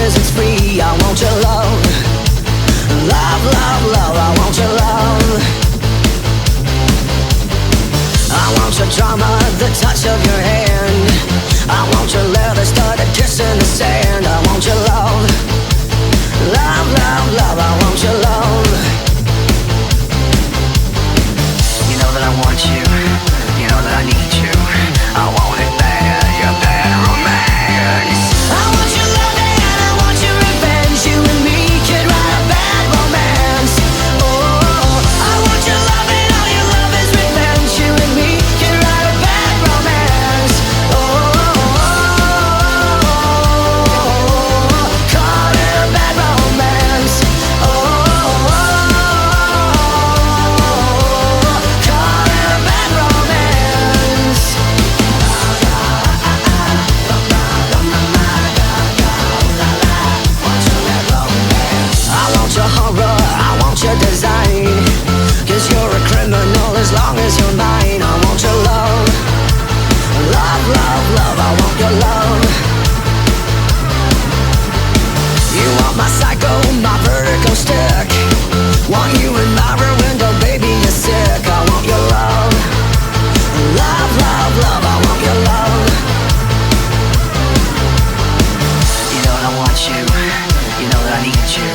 as it's free. I want your love, love, love, love. I want your love. I want your drama, the touch of your hand. I want your leather started kissing the sand. I want your love, love, love, love. I want your love. You know that I want you. You know that I need you. I want it bad, your bad romance. I want your love and I want your revenge. You and me could write a bad romance. Oh, I want your love and all your love is revenge. You and me could write a bad romance. Call it a bad romance. Call it a bad romance. I want your horror, I want your design. 'Cause you're a criminal as long as you're mine. I want your love, love, love, love. I want your love. You want my psycho, my vertical stick. Want you in my rear window, baby, you're sick. I want your love, love, love, love. I want your love. You know that I want you. You know that I need you.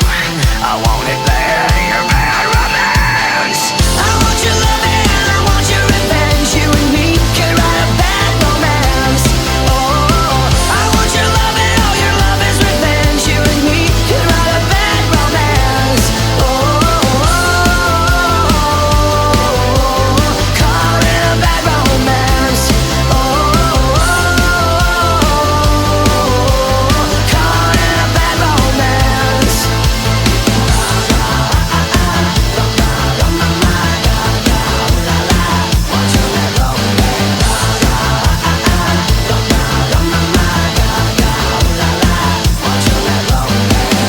I want it bad, your bad romance. I want your love and I want your revenge. You and me can write a bad romance. Oh, I want your love and all your love is revenge. You and me can write a bad romance. Call it a bad romance. Call it a bad romance.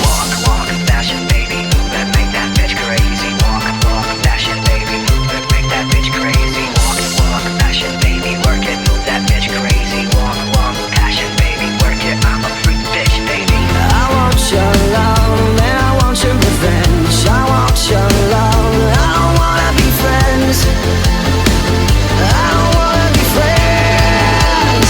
Walk, walk, dash it, baby, move it, make that bitch crazy. Walk, walk, dash it, baby, move it, make that bitch crazy. Walk, walk, dash it, baby, work it, move that bitch crazy. Walk, walk, dash it, baby, work it, I'm a freak bitch, baby. I want your love and I want your revenge. I want your love, I don't wanna be friends. I don't wanna be friends.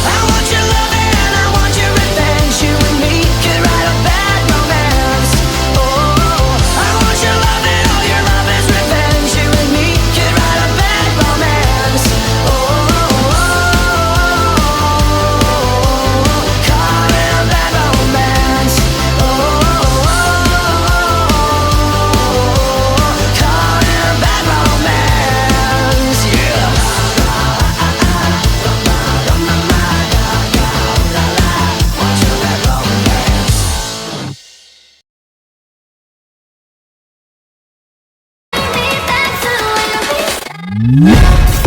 I want your love and I want your revenge. You and me could write a bad romance. Oh, I want your love and all your love is revenge. You and me could write a bad romance. Call it a bad romance. Call it a bad romance. Yeah. That's the way